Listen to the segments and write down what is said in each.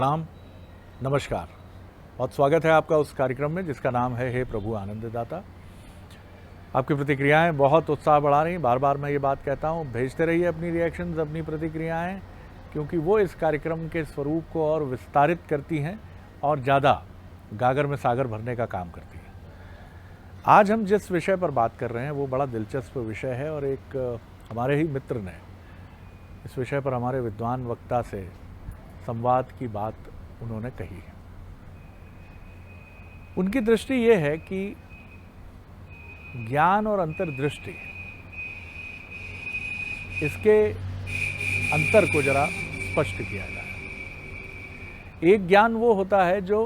प्रणाम, नमस्कार। बहुत स्वागत है आपका उस कार्यक्रम में जिसका नाम है हे प्रभु आनंददाता। आपकी प्रतिक्रियाएं बहुत उत्साह बढ़ा रही। बार बार मैं ये बात कहता हूँ, भेजते रहिए अपनी रिएक्शंस, अपनी प्रतिक्रियाएं, क्योंकि वो इस कार्यक्रम के स्वरूप को और विस्तारित करती हैं और ज़्यादा गागर में सागर भरने का काम करती हैं। आज हम जिस विषय पर बात कर रहे हैं वो बड़ा दिलचस्प विषय है और एक हमारे ही मित्र ने इस विषय पर हमारे विद्वान वक्ता से संवाद की बात उन्होंने कही है। उनकी दृष्टि ये है कि ज्ञान और अंतर्दृष्टि, इसके अंतर को जरा स्पष्ट किया जाए। एक ज्ञान वो होता है जो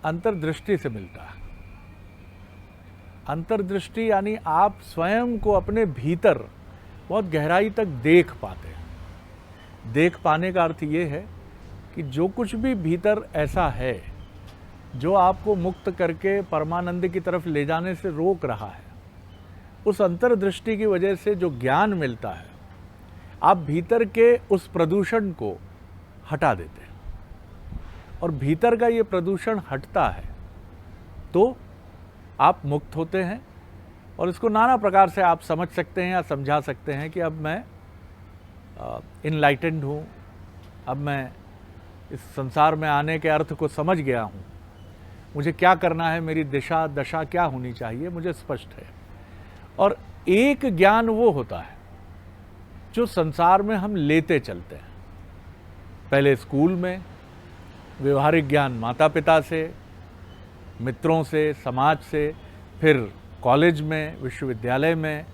अंतर्दृष्टि से मिलता है। अंतर्दृष्टि यानी आप स्वयं को अपने भीतर बहुत गहराई तक देख पाते हैं। देख पाने का अर्थ ये है कि जो कुछ भी भीतर ऐसा है जो आपको मुक्त करके परमानंद की तरफ ले जाने से रोक रहा है, उस अंतर्दृष्टि की वजह से जो ज्ञान मिलता है, आप भीतर के उस प्रदूषण को हटा देते हैं और भीतर का ये प्रदूषण हटता है तो आप मुक्त होते हैं। और इसको नाना प्रकार से आप समझ सकते हैं या समझा सकते हैं कि अब मैं इनलाइटेंड हूँ, अब मैं इस संसार में आने के अर्थ को समझ गया हूँ, मुझे क्या करना है, मेरी दिशा दशा क्या होनी चाहिए, मुझे स्पष्ट है। और एक ज्ञान वो होता है जो संसार में हम लेते चलते हैं। पहले स्कूल में व्यवहारिक ज्ञान माता पिता से, मित्रों से, समाज से, फिर कॉलेज में, विश्वविद्यालय में,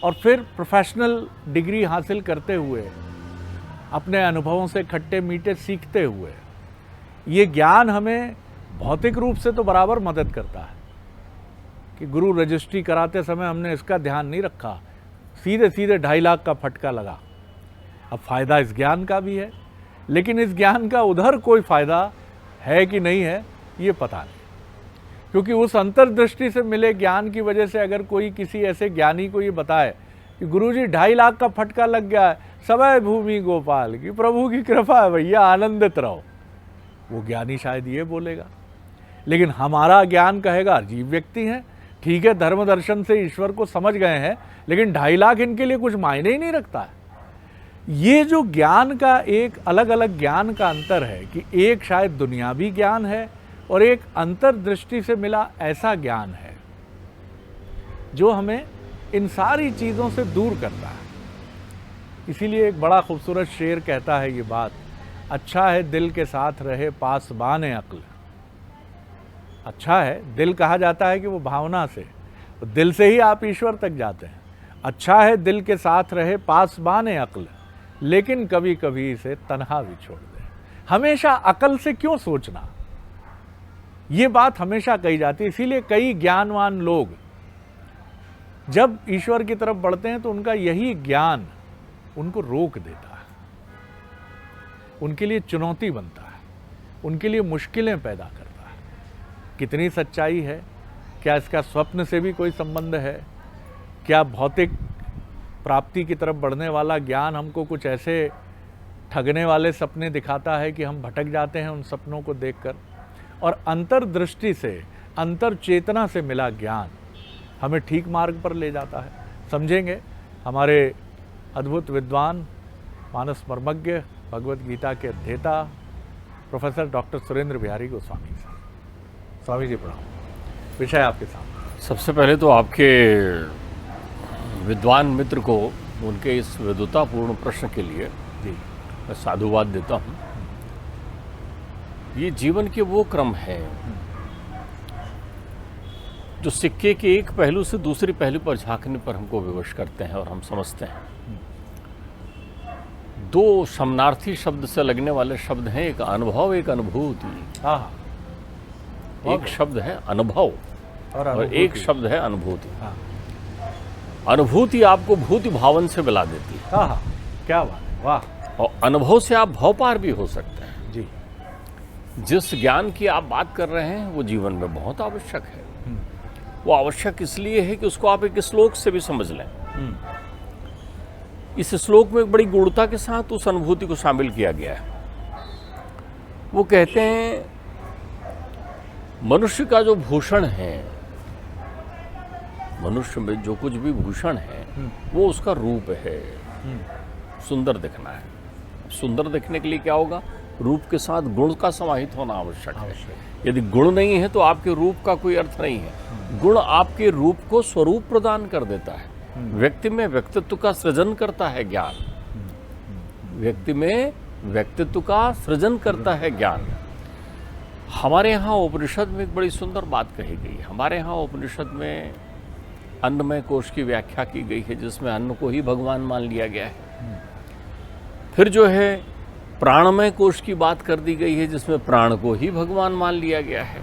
और फिर प्रोफेशनल डिग्री हासिल करते हुए, अपने अनुभवों से खट्टे मीठे सीखते हुए, ये ज्ञान हमें भौतिक रूप से तो बराबर मदद करता है कि गुरु रजिस्ट्री कराते समय हमने इसका ध्यान नहीं रखा, सीधे सीधे 2.5 लाख का फटका लगा। अब फ़ायदा इस ज्ञान का भी है, लेकिन इस ज्ञान का उधर कोई फ़ायदा है कि नहीं है ये पता नहीं, क्योंकि उस अंतर्दृष्टि से मिले ज्ञान की वजह से अगर कोई किसी ऐसे ज्ञानी को ये बताए कि गुरुजी 2.5 लाख का फटका लग गया है, समय भूमि गोपाल की, प्रभु की कृपा है भैया, आनंदित रहो, वो ज्ञानी शायद ये बोलेगा। लेकिन हमारा ज्ञान कहेगा अजीब व्यक्ति हैं, ठीक है धर्म दर्शन से ईश्वर को समझ गए हैं, लेकिन 2.5 लाख इनके लिए कुछ मायने ही नहीं रखता है। ये जो ज्ञान का एक अलग अलग ज्ञान का अंतर है कि एक शायद दुनियावी ज्ञान है और एक अंतर्दृष्टि से मिला ऐसा ज्ञान है जो हमें इन सारी चीज़ों से दूर करता है। इसीलिए एक बड़ा खूबसूरत शेर कहता है ये बात, अच्छा है दिल के साथ रहे पासबान अक्ल। अच्छा है, दिल कहा जाता है कि वो भावना से, तो दिल से ही आप ईश्वर तक जाते हैं। अच्छा है दिल के साथ रहे पासबान अक्ल, लेकिन कभी कभी इसे तन्हा भी छोड़ दे। हमेशा अकल से क्यों सोचना, ये बात हमेशा कही जाती है। इसीलिए कई ज्ञानवान लोग जब ईश्वर की तरफ बढ़ते हैं तो उनका यही ज्ञान उनको रोक देता है, उनके लिए चुनौती बनता है, उनके लिए मुश्किलें पैदा करता है। कितनी सच्चाई है, क्या इसका स्वप्न से भी कोई संबंध है, क्या भौतिक प्राप्ति की तरफ बढ़ने वाला ज्ञान हमको कुछ ऐसे ठगने वाले सपने दिखाता है कि हम भटक जाते हैं उन सपनों को देखकर। और अंतर्दृष्टि से, अंतर चेतना से मिला ज्ञान हमें ठीक मार्ग पर ले जाता है। समझेंगे हमारे अद्भुत विद्वान, मानस मर्मज्ञ, भगवत गीता के अध्येता प्रोफेसर डॉक्टर सुरेंद्र बिहारी गोस्वामी साहब। स्वामी जी प्रणाम, विषय आपके सामने। सबसे पहले तो आपके विद्वान मित्र को उनके इस विद्वतापूर्ण प्रश्न के लिए जी मैं साधुवाद देता हूँ। ये जीवन के वो क्रम है जो सिक्के के एक पहलू से दूसरे पहलू पर झांकने पर हमको विवश करते हैं और हम समझते हैं। दो समानार्थी शब्द से लगने वाले शब्द हैं, एक अनुभव, एक अनुभूति। हाँ, एक शब्द है अनुभव और एक शब्द है अनुभूति। हाँ। अनुभूति आपको भूति भावन से मिला देती है। हाँ, क्या बात है, वाह। और अनुभव से आप भव पार भी हो सकते हैं। जी, जिस ज्ञान की आप बात कर रहे हैं वो जीवन में बहुत आवश्यक है। वो आवश्यक इसलिए है कि उसको आप एक श्लोक से भी समझ लें। इस श्लोक में एक बड़ी गूढ़ता के साथ उस अनुभूति को शामिल किया गया है। वो कहते हैं मनुष्य का जो भूषण है, मनुष्य में जो कुछ भी भूषण है वो उसका रूप है। सुंदर दिखना है। सुंदर दिखने के लिए क्या होगा? रूप के साथ गुण का समाहित होना आवश्यक है। यदि गुण नहीं है तो आपके रूप का कोई अर्थ नहीं है। गुण आपके रूप को स्वरूप प्रदान कर देता है। व्यक्ति में व्यक्तित्व का सृजन करता है ज्ञान। व्यक्ति में व्यक्तित्व का सृजन करता है ज्ञान। हमारे यहाँ उपनिषद में एक बड़ी सुंदर बात कही गई है। हमारे यहाँ उपनिषद में अन्नमय कोश की व्याख्या की गई है, जिसमें अन्न को ही भगवान मान लिया गया है। फिर जो है प्राणमय कोश की बात कर दी गई है, जिसमें प्राण को ही भगवान मान लिया गया है।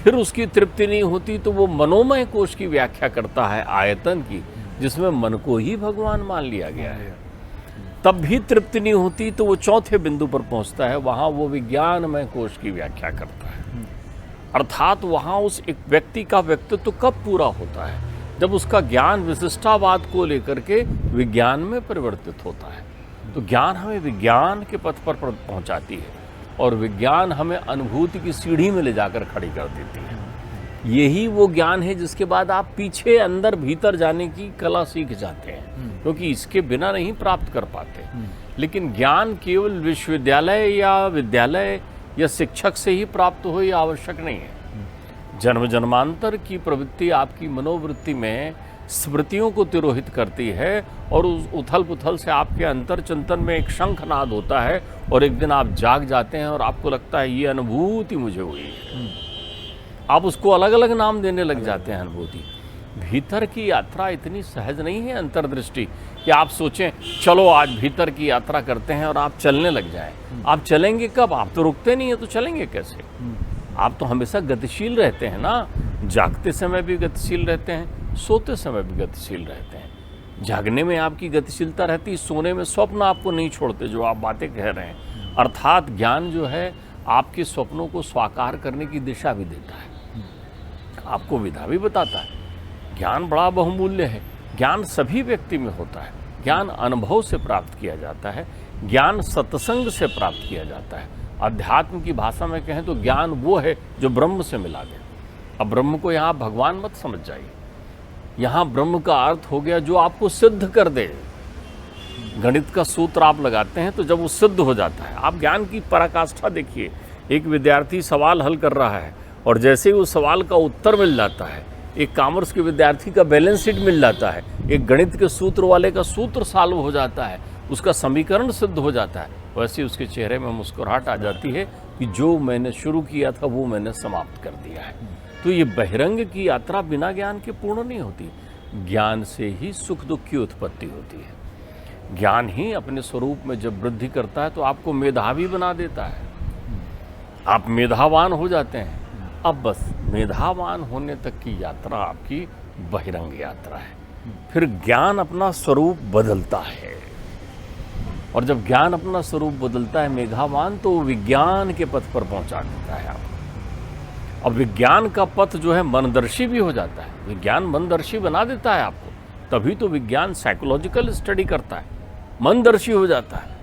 फिर उसकी तृप्ति नहीं होती तो वो मनोमय कोश की व्याख्या करता है आयतन की, जिसमें मन को ही भगवान मान लिया गया है। तब भी तृप्ति नहीं होती तो वो चौथे बिंदु पर पहुंचता है, वहां वो विज्ञानमय कोश की व्याख्या करता है। अर्थात वहां उस एक व्यक्ति का व्यक्तित्व कब पूरा होता है? जब उसका ज्ञान विशिष्टावाद को लेकर के विज्ञान में परिवर्तित होता है। तो ज्ञान हमें विज्ञान के पथ पर पहुंचाती है और विज्ञान हमें अनुभूति की सीढ़ी में ले जाकर खड़ी कर देती है। यही वो ज्ञान है जिसके बाद आप पीछे अंदर भीतर जाने की कला सीख जाते हैं, क्योंकि इसके बिना नहीं प्राप्त कर पाते। लेकिन ज्ञान केवल विश्वविद्यालय या विद्यालय या शिक्षक से ही प्राप्त हो यह आवश्यक नहीं है। जन्म जन्मांतर की प्रवृत्ति आपकी मनोवृत्ति में स्मृतियों को तिरोहित करती है और उस उथल पुथल से आपके अंतर चिंतन में एक शंखनाद होता है और एक दिन आप जाग जाते हैं और आपको लगता है ये अनुभूति मुझे हुई है। आप उसको अलग अलग नाम देने लग जाते हैं अनुभूति। भीतर की यात्रा इतनी सहज नहीं है अंतर्दृष्टि कि आप सोचें चलो आज भीतर की यात्रा करते हैं और आप चलने लग जाएं। आप चलेंगे कब? आप तो रुकते नहीं है, तो चलेंगे कैसे? आप तो हमेशा गतिशील रहते हैं ना। जागते समय भी गतिशील रहते हैं, सोते समय भी गतिशील रहते हैं। जागने में आपकी गतिशीलता रहती, सोने में स्वप्न आपको नहीं छोड़ते जो आप बातें कह रहे हैं। अर्थात ज्ञान जो है आपके स्वप्नों को साकार करने की दिशा भी देता है, आपको विधा भी बताता है। ज्ञान बड़ा बहुमूल्य है। ज्ञान सभी व्यक्ति में होता है। ज्ञान अनुभव से प्राप्त किया जाता है। ज्ञान सत्संग से प्राप्त किया जाता है। अध्यात्म की भाषा में कहें तो ज्ञान वो है जो ब्रह्म से मिला दे। अब ब्रह्म को यहाँ भगवान मत समझ जाइए। यहाँ ब्रह्म का अर्थ हो गया जो आपको सिद्ध कर दे। गणित का सूत्र आप लगाते हैं तो जब वो सिद्ध हो जाता है, आप ज्ञान की पराकाष्ठा देखिए। एक विद्यार्थी सवाल हल कर रहा है और जैसे ही उस सवाल का उत्तर मिल जाता है, एक कॉमर्स के विद्यार्थी का बैलेंस शीट मिल जाता है, एक गणित के सूत्र वाले का सूत्र सॉल्व हो जाता है, उसका समीकरण सिद्ध हो जाता है, वैसे उसके चेहरे में मुस्कुराहट आ जाती है कि जो मैंने शुरू किया था वो मैंने समाप्त कर दिया है। तो ये बहिरंग की यात्रा बिना ज्ञान के पूर्ण नहीं होती। ज्ञान से ही सुख दुख की उत्पत्ति होती है। ज्ञान ही अपने स्वरूप में जब वृद्धि करता है तो आपको मेधावी बना देता है। आप मेधावान हो जाते हैं। अब बस मेधावान होने तक की यात्रा आपकी बहिरंग यात्रा है। फिर ज्ञान अपना स्वरूप बदलता है और जब ज्ञान अपना स्वरूप बदलता है मेधावान, तो विज्ञान के पथ पर पहुंचा देता है आपको। अब विज्ञान का पथ जो है मनदर्शी भी हो जाता है। विज्ञान मनदर्शी बना देता है आपको। तभी तो विज्ञान साइकोलॉजिकल स्टडी करता है, मनदर्शी हो जाता है।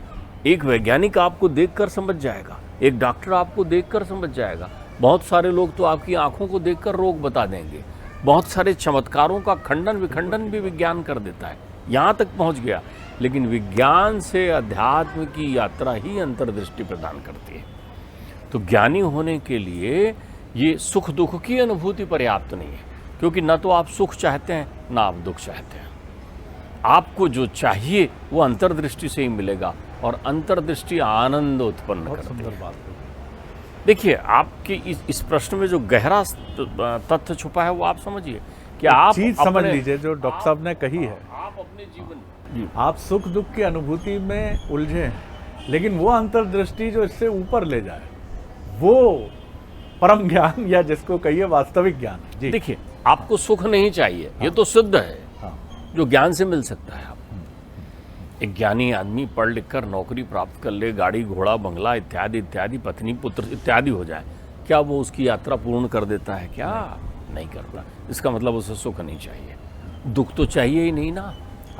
एक वैज्ञानिक आपको देखकर समझ जाएगा, एक डॉक्टर आपको देखकर समझ जाएगा। बहुत सारे लोग तो आपकी आंखों को देखकर रोग बता देंगे। बहुत सारे चमत्कारों का खंडन विखंडन भी विज्ञान कर देता है, यहाँ तक पहुँच गया। लेकिन विज्ञान से अध्यात्म की यात्रा ही अंतर्दृष्टि प्रदान करती है। तो ज्ञानी होने के लिए ये सुख दुख की अनुभूति पर्याप्त नहीं है, क्योंकि न तो आप सुख चाहते हैं न आप दुख चाहते हैं। आपको जो चाहिए वो अंतर्दृष्टि से ही मिलेगा और अंतर्दृष्टि आनंद उत्पन्न करती है। देखिए, आपके इस प्रश्न में जो गहरा तथ्य छुपा है वो आप समझिए कि आप चीज समझ लीजिए जो डॉक्टर साहब ने कही है। आप अपने जीवन आप सुख दुख की अनुभूति में उलझे हैं, लेकिन वो अंतर्दृष्टि जो इससे ऊपर ले जाए वो परम ज्ञान या जिसको कहिए वास्तविक ज्ञान है। जी देखिए, आपको सुख नहीं चाहिए, ये तो सिद्ध है, जो ज्ञान से मिल सकता है। आपको एक ज्ञानी आदमी पढ़ लिख कर नौकरी प्राप्त कर ले, गाड़ी घोड़ा बंगला इत्यादि इत्यादि, पत्नी पुत्र इत्यादि हो जाए, क्या वो उसकी यात्रा पूर्ण कर देता है? क्या नहीं करता। इसका मतलब उसे सुख नहीं चाहिए। दुख तो चाहिए ही नहीं ना।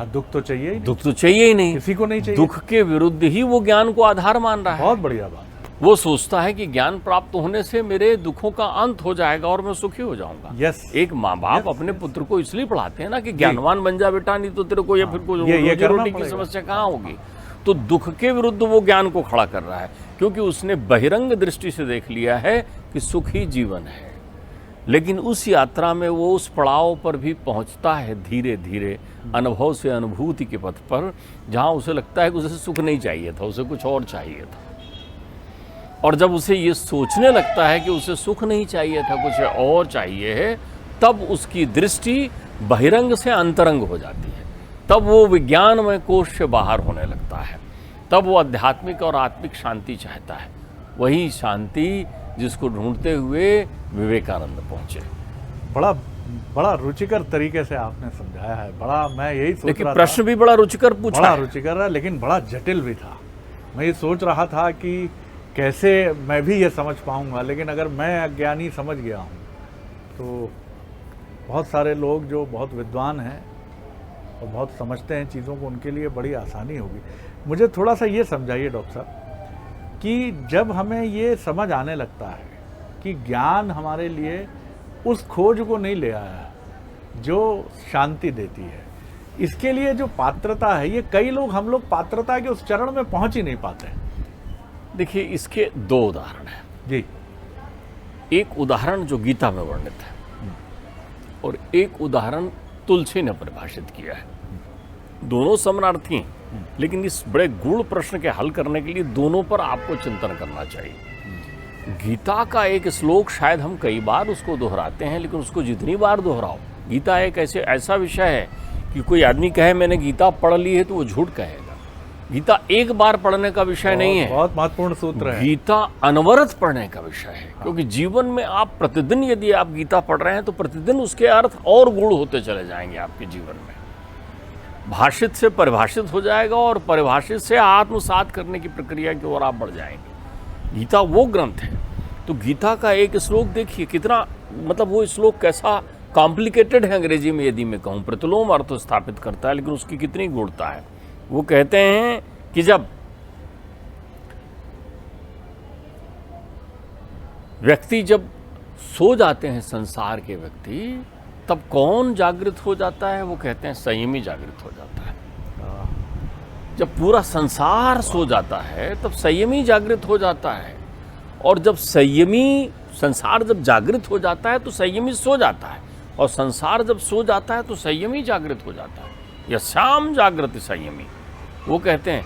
दुख तो चाहिए ही नहीं। दुख तो चाहिए ही नहीं, किसी को नहीं चाहिए। दुख के विरुद्ध ही वो ज्ञान को आधार मान रहा है। बहुत बढ़िया बात है। वो सोचता है कि ज्ञान प्राप्त होने से मेरे दुखों का अंत हो जाएगा और मैं सुखी हो जाऊंगा। यस। एक माँ बाप अपने पुत्र को इसलिए पढ़ाते हैं ना कि ज्ञानवान बन जा बेटा, नहीं तो तेरे को या फिर कोई ये रोजी रोटी की समस्या कहाँ होगी। तो दुख के विरुद्ध वो ज्ञान को खड़ा कर रहा है, क्योंकि उसने बहिरंग दृष्टि से देख लिया है कि सुख ही जीवन है। लेकिन उस यात्रा में वो उस पड़ाव पर भी पहुंचता है धीरे धीरे, अनुभव से अनुभूति के पथ पर, जहां उसे लगता है कि उसे सुख नहीं चाहिए था, उसे कुछ और चाहिए था। और जब उसे ये सोचने लगता है कि उसे सुख नहीं चाहिए था, कुछ और चाहिए है, तब उसकी दृष्टि बहिरंग से अंतरंग हो जाती है। तब वो विज्ञानमय कोश से बाहर होने लगता है। तब वो आध्यात्मिक और आत्मिक शांति चाहता है, वही शांति जिसको ढूंढते हुए विवेकानंद पहुंचे। बड़ा रुचिकर तरीके से आपने समझाया है। बड़ा, मैं यही सोच लेकिन रहा प्रश्न भी बड़ा रुचिकर पूछा बड़ा है। रुचिकर है, लेकिन बड़ा जटिल भी था। मैं ये सोच रहा था कि कैसे मैं भी ये समझ पाऊंगा, लेकिन अगर मैं अज्ञानी समझ गया हूँ तो बहुत सारे लोग जो बहुत विद्वान हैं और बहुत समझते हैं चीज़ों को, उनके लिए बड़ी आसानी होगी। मुझे थोड़ा सा ये समझाइए डॉक्टर साहब कि जब हमें ये समझ आने लगता है कि ज्ञान हमारे लिए उस खोज को नहीं ले आया जो शांति देती है, इसके लिए जो पात्रता है, ये कई लोग, हम लोग पात्रता के उस चरण में पहुंच ही नहीं पाते। देखिए, इसके दो उदाहरण हैं जी। एक उदाहरण जो गीता में वर्णित है और एक उदाहरण तुलसी ने परिभाषित किया है। दोनों समानार्थी हैं, लेकिन इस बड़े गूढ़ प्रश्न के हल करने के लिए दोनों पर आपको चिंतन करना चाहिए। गीता का एक श्लोक शायद हम कई बार उसको दोहराते हैं, लेकिन उसको जितनी बार दोहराओ, गीता एक ऐसा विषय है कि कोई आदमी कहे मैंने गीता पढ़ ली है तो वो झूठ कहेगा। गीता एक बार पढ़ने का विषय नहीं है, बहुत महत्वपूर्ण सूत्र है। गीता अनवरत पढ़ने का विषय है, क्योंकि जीवन में आप प्रतिदिन यदि आप गीता पढ़ रहे हैं तो प्रतिदिन उसके अर्थ और गूढ़ होते चले जाएंगे आपके जीवन में। भाषित से परिभाषित हो जाएगा और परिभाषित से आत्मसात करने की प्रक्रिया की ओर आप बढ़ जाएंगे। गीता वो ग्रंथ है। तो गीता का एक श्लोक देखिए कितना, मतलब वो श्लोक कैसा कॉम्प्लिकेटेड है अंग्रेजी में यदि मैं कहूँ, प्रतिलोम अर्थ स्थापित करता है, लेकिन उसकी कितनी गूढ़ता है। वो कहते हैं कि जब व्यक्ति जब सो जाते हैं, संसार के व्यक्ति, तब कौन जागृत हो जाता है? वो कहते हैं संयमी जागृत हो जाता है। जब पूरा संसार सो जाता है तब संयमी जागृत हो जाता है, और जब संयमी, संसार जब जागृत हो जाता है तो संयमी सो जाता है, और संसार जब सो जाता है तो संयमी जागृत हो जाता है। यस्याम जागृत संयमी। वो कहते हैं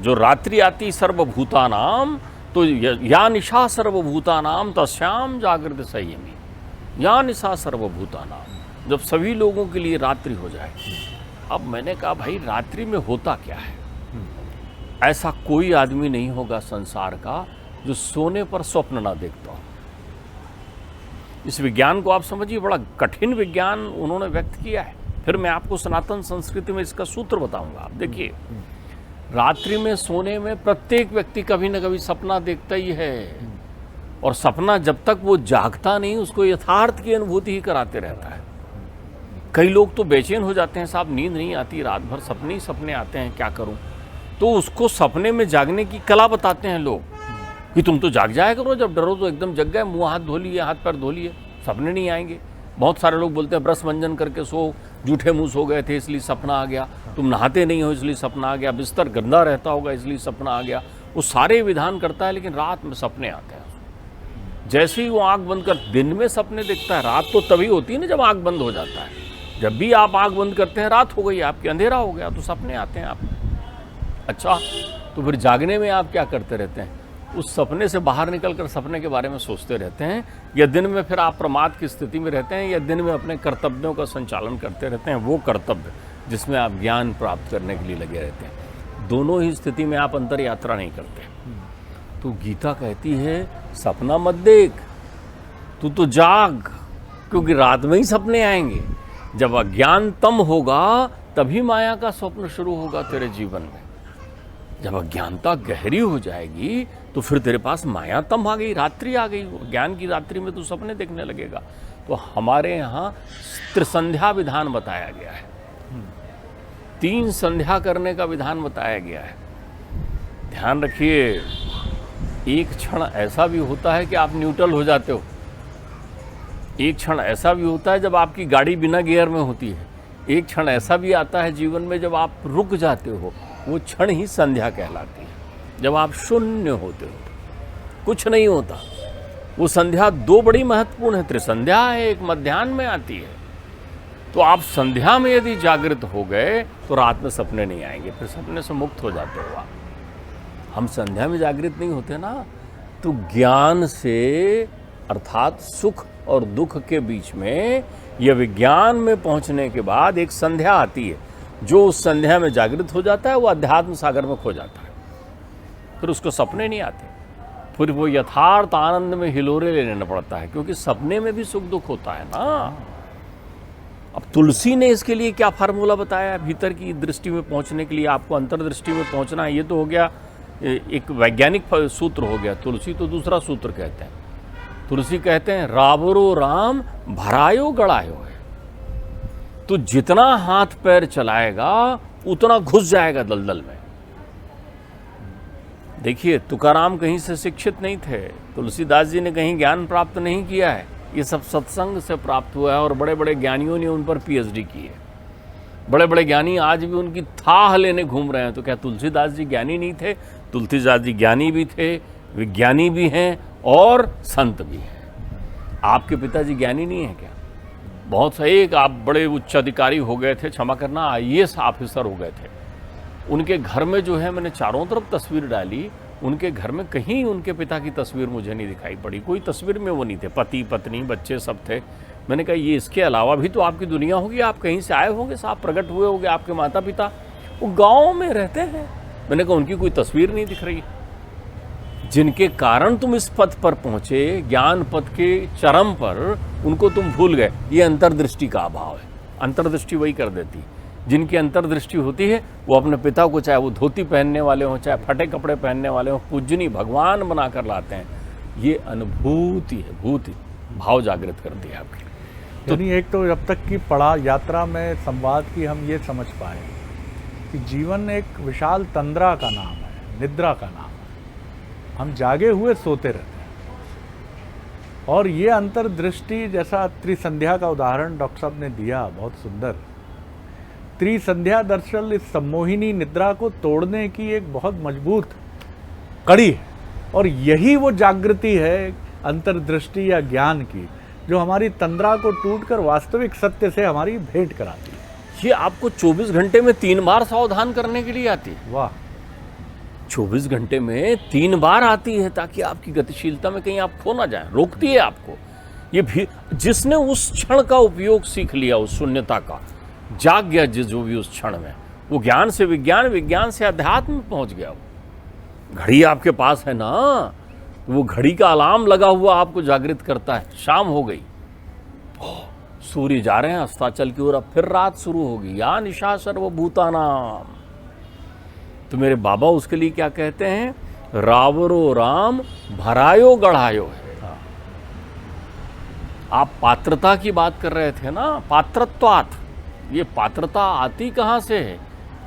जो रात्रि आती सर्वभूतानाम, तो या निशा सर्वभूतानाम तस्याम जागृत संयमी। या निशा सर्वभूतानाम, जब सभी लोगों के लिए रात्रि हो जाए। अब मैंने कहा भाई रात्रि में होता क्या है? ऐसा कोई आदमी नहीं होगा संसार का जो सोने पर स्वप्न ना देखता हो। इस विज्ञान को आप समझिए, बड़ा कठिन विज्ञान उन्होंने व्यक्त किया है। फिर मैं आपको सनातन संस्कृति में इसका सूत्र बताऊंगा। आप देखिए, रात्रि में सोने में प्रत्येक व्यक्ति कभी न कभी सपना देखता ही है, और सपना जब तक वो जागता नहीं उसको यथार्थ की अनुभूति ही कराते रहता है। कई लोग तो बेचैन हो जाते हैं, साहब नींद नहीं आती, रात भर सपने ही सपने आते हैं, क्या करूं? तो उसको सपने में जागने की कला बताते हैं लोग कि तुम तो जाग जाया करो, जब डरो तो एकदम जग गए, मुंह हाथ धो लिए, हाथ पैर धो लिए, सपने नहीं आएंगे। बहुत सारे लोग बोलते हैं ब्रश मंजन करके सो, जूठे मुंह सो गए थे इसलिए सपना आ गया, तुम नहाते नहीं हो इसलिए सपना आ गया, बिस्तर गंदा रहता होगा इसलिए सपना आ गया। वो सारे विधान करता है, लेकिन रात में सपने आते हैं। जैसे ही वो आंख बंद कर, दिन में सपने देखता है, रात तो तभी होती है ना जब आंख बंद हो जाता है। जब भी आप आंख बंद करते हैं रात हो गई आपकी, अंधेरा हो गया, तो सपने आते हैं आप। अच्छा, तो फिर जागने में आप क्या करते रहते हैं? उस सपने से बाहर निकलकर सपने के बारे में सोचते रहते हैं, या दिन में फिर आप प्रमाद की स्थिति में रहते हैं, या दिन में अपने कर्तव्यों का संचालन करते रहते हैं, वो कर्तव्य जिसमें आप ज्ञान प्राप्त करने के लिए लगे रहते हैं। दोनों ही स्थिति में आप अंतर यात्रा नहीं करते। तो गीता कहती है सपना मत देख, तू तो जाग, क्योंकि रात में ही सपने आएंगे। जब अज्ञान तम होगा तभी माया का स्वप्न शुरू होगा तेरे जीवन में। जब अज्ञानता गहरी हो जाएगी तो फिर तेरे पास माया तम आ गई, रात्रि आ गई, ज्ञान की रात्रि में तू सपने देखने लगेगा। तो हमारे यहाँ त्रिसंध्या विधान बताया गया है, 3 संध्या करने का विधान बताया गया है। ध्यान रखिए, एक क्षण ऐसा भी होता है कि आप न्यूट्रल हो जाते हो। एक क्षण ऐसा भी होता है जब आपकी गाड़ी बिना गियर में होती है। एक क्षण ऐसा भी आता है जीवन में जब आप रुक जाते हो। वो क्षण ही संध्या कहलाती है, जब आप शून्य होते हो, कुछ नहीं होता। वो संध्या दो बड़ी महत्वपूर्ण है, त्रिसंध्या है, एक मध्याह्न में आती है। तो आप संध्या में यदि जागृत हो गए तो रात में सपने नहीं आएंगे, फिर सपने से मुक्त हो जाते हो आप। हम संध्या में जागृत नहीं होते ना, तो ज्ञान से, अर्थात सुख और दुख के बीच में, यह विज्ञान में पहुंचने के बाद एक संध्या आती है। जो उस संध्या में जागृत हो जाता है वो अध्यात्म सागर में खो जाता है, फिर उसको सपने नहीं आते, फिर वो यथार्थ आनंद में हिलोरे लेना पड़ता है, क्योंकि सपने में भी सुख दुख होता है ना। अब तुलसी ने इसके लिए क्या फार्मूला बताया, भीतर की दृष्टि में पहुंचने के लिए आपको अंतर्दृष्टि में पहुंचना है। ये तो हो गया एक वैज्ञानिक सूत्र हो गया। तुलसी तो दूसरा सूत्र कहते हैं। तुलसी कहते हैं रावरो राम भरायो गड़ायो है। तो जितना हाथ पैर चलाएगा उतना घुस जाएगा दलदल में। देखिए, तुकाराम कहीं से शिक्षित नहीं थे, तुलसीदास जी ने कहीं ज्ञान प्राप्त नहीं किया है, ये सब सत्संग से प्राप्त हुआ है। और बड़े बड़े ज्ञानियों ने उन पर पीएचडी की है। बड़े बड़े ज्ञानी आज भी उनकी थाह लेने घूम रहे हैं। तो क्या तुलसीदास जी ज्ञानी नहीं थे? तुलसीदास जी ज्ञानी भी थे, विज्ञानी भी हैं और संत भी हैं। आपके पिताजी ज्ञानी नहीं है क्या? बहुत सही, एक आप बड़े उच्च अधिकारी हो गए थे, क्षमा करना, आईएएस ऑफिसर हो गए थे। उनके घर में जो है, मैंने चारों तरफ तस्वीर डाली, उनके घर में कहीं उनके पिता की तस्वीर मुझे नहीं दिखाई पड़ी। कोई तस्वीर में वो नहीं थे, पति पत्नी बच्चे सब थे। मैंने कहा ये इसके अलावा भी तो आपकी दुनिया होगी, आप कहीं से आए होंगे, साहब प्रकट हुए होंगे, आपके माता पिता वो गाँव में रहते हैं। मैंने कहा उनकी कोई तस्वीर नहीं दिख रही। जिनके कारण तुम इस पथ पर पहुंचे, ज्ञान पथ के चरम पर, उनको तुम भूल गए। ये अंतर्दृष्टि का अभाव है। अंतर्दृष्टि वही कर देती। जिनकी अंतर्दृष्टि होती है वो अपने पिता को, चाहे वो धोती पहनने वाले हों, चाहे फटे कपड़े पहनने वाले हों, पूजनी भगवान बनाकर लाते हैं। ये अनुभूति है, भूति, भाव जागृत करती है आपकी। यानी एक तो जब तक की पड़ा यात्रा में संवाद की हम ये समझ पाए कि जीवन एक विशाल तंद्रा का नाम है, निद्रा का नाम है। हम जागे हुए सोते रहते हैं। और ये अंतर्दृष्टि, जैसा त्रिसंध्या का उदाहरण डॉक्टर साहब ने दिया, बहुत सुंदर। त्रिसंध्या दरअसल इस सम्मोहिनी निद्रा को तोड़ने की एक बहुत मजबूत कड़ी है। और यही वो जागृति है अंतर्दृष्टि या ज्ञान की, जो हमारी तंद्रा को टूटकर वास्तविक सत्य से हमारी भेंट कराती है। ये आपको 24 घंटे में 3 बार सावधान करने के लिए आती है। वाह, 24 घंटे में 3 बार आती है, ताकि आपकी गतिशीलता में कहीं आप खो ना जाए, रोकती है आपको। ये भी जिसने उस क्षण का उपयोग सीख लिया, उस शून्यता का, जाग गया जो भी उस क्षण में, वो ज्ञान से विज्ञान, विज्ञान से अध्यात्म में पहुंच गया। वो घड़ी आपके पास है ना, वो घड़ी का अलार्म लगा हुआ आपको जागृत करता है। शाम हो गई, सूर्य जा रहे हैं अस्ताचल की ओर, अब फिर रात शुरू होगी। या निशा सर्वभूतानाम। तो मेरे बाबा उसके लिए क्या कहते हैं, रावरो राम भरायो गढ़ायो है। आप पात्रता की बात कर रहे थे ना, पात्रत्वात्। ये पात्रता आती कहाँ से है?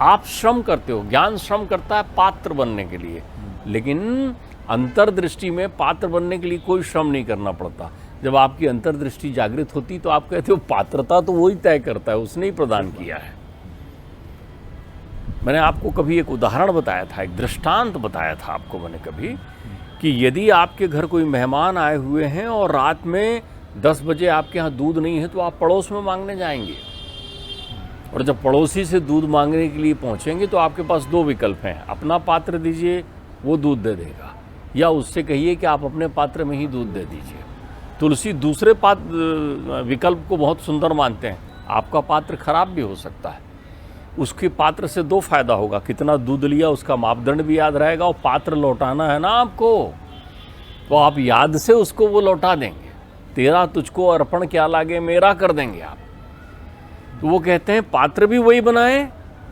आप श्रम करते हो, ज्ञान श्रम करता है पात्र बनने के लिए, लेकिन अंतर्दृष्टि में पात्र बनने के लिए कोई श्रम नहीं करना पड़ता। जब आपकी अंतर्दृष्टि जागृत होती तो आप कहते हो पात्रता तो वही तय करता है, उसने ही प्रदान किया है। मैंने आपको कभी एक उदाहरण बताया था, एक दृष्टांत बताया था आपको मैंने कभी, कि यदि आपके घर कोई मेहमान आए हुए हैं और रात में 10 बजे आपके यहाँ दूध नहीं है, तो आप पड़ोस में मांगने जाएंगे। और जब पड़ोसी से दूध मांगने के लिए पहुँचेंगे तो आपके पास 2 विकल्प हैं, अपना पात्र दीजिए, वो दूध दे देगा, या उससे कहिए कि आप अपने पात्र में ही दूध दे दीजिए। तुलसी दूसरे विकल्प को बहुत सुंदर मानते हैं। आपका पात्र खराब भी हो सकता है, उसके पात्र से 2 फायदा होगा, कितना दूध लिया उसका मापदंड भी याद रहेगा, और पात्र लौटाना है ना आपको, तो आप याद से उसको वो लौटा देंगे। तेरा तुझको अर्पण क्या लागे मेरा कर देंगे आप। तो वो कहते हैं पात्र भी वही बनाए,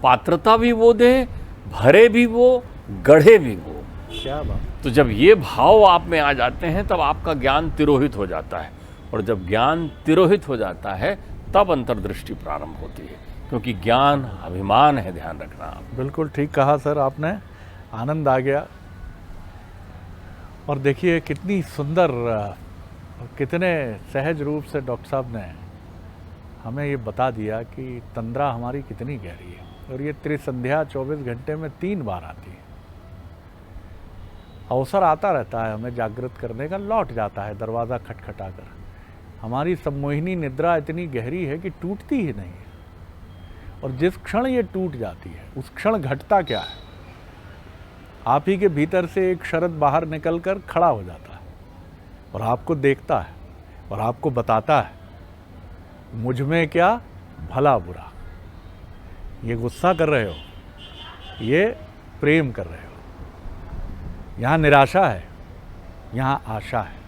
पात्रता भी वो दे, भरे भी वो, गढ़े भी वो। क्या बात। तो जब ये भाव आप में आ जाते हैं तब आपका ज्ञान तिरोहित हो जाता है, और जब ज्ञान तिरोहित हो जाता है तब अंतर्दृष्टि प्रारंभ होती है, क्योंकि ज्ञान अभिमान है, ध्यान रखना आप। बिल्कुल ठीक कहा सर आपने। आनंद आ गया। और देखिए कितनी सुंदर और कितने सहज रूप से डॉक्टर साहब ने हमें ये बता दिया कि तंद्रा हमारी कितनी गहरी है, और ये त्रिसंध्या 24 घंटे में 3 बार आती है। अवसर आता रहता है हमें जागृत करने का, लौट जाता है दरवाज़ा खटखटाकर। हमारी सम्मोहिनी निद्रा इतनी गहरी है कि टूटती ही नहीं है, और जिस क्षण ये टूट जाती है उस क्षण घटता क्या है, आप ही के भीतर से एक शरद बाहर निकलकर खड़ा हो जाता है और आपको देखता है और आपको बताता है मुझ में क्या भला बुरा। ये गुस्सा कर रहे हो, ये प्रेम कर रहे हो, यहाँ निराशा है, यहाँ आशा है।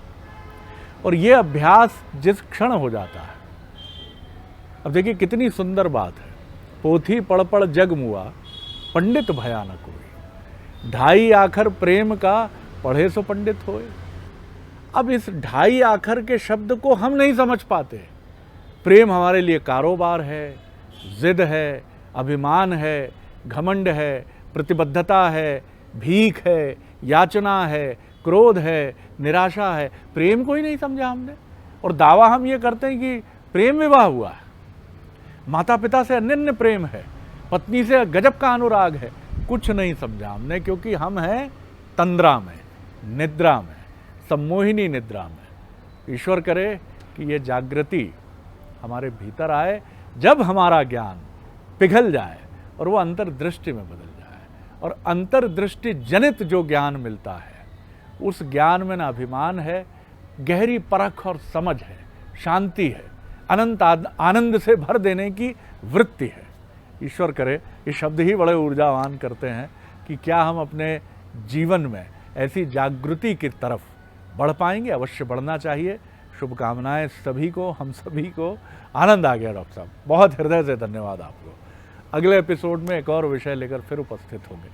और ये अभ्यास जिस क्षण हो जाता है, अब देखिए कितनी सुंदर बात है। पोथी पढ़ पढ़ जग मुआ, पंडित भया न कोई, ढाई आखर प्रेम का पढ़े सो पंडित होए। अब इस ढाई आखर के शब्द को हम नहीं समझ पाते। प्रेम हमारे लिए कारोबार है, जिद है, अभिमान है, घमंड है, प्रतिबद्धता है, भीख है, याचना है, क्रोध है, निराशा है। प्रेम को ही नहीं समझा हमने, और दावा हम ये करते हैं कि प्रेम विवाह हुआ है, माता पिता से अनन्य प्रेम है, पत्नी से गजब का अनुराग है। कुछ नहीं समझा हमने, क्योंकि हम हैं तंद्रा में, निद्रा में, सम्मोहिनी निद्रा में। ईश्वर करे कि ये जागृति हमारे भीतर आए, जब हमारा ज्ञान पिघल जाए और वो अंतर्दृष्टि में बदल जाए। और अंतर्दृष्टि जनित जो ज्ञान मिलता है, उस ज्ञान में न अभिमान है, गहरी परख और समझ है, शांति है, अनंत आनंद से भर देने की वृत्ति है। ईश्वर करे ये शब्द ही बड़े ऊर्जावान करते हैं कि क्या हम अपने जीवन में ऐसी जागृति की तरफ बढ़ पाएंगे। अवश्य बढ़ना चाहिए। शुभकामनाएं सभी को, हम सभी को। आनंद आ गया डॉक्टर साहब, बहुत हृदय से धन्यवाद आपको। अगले एपिसोड में एक और विषय लेकर फिर उपस्थित होंगे।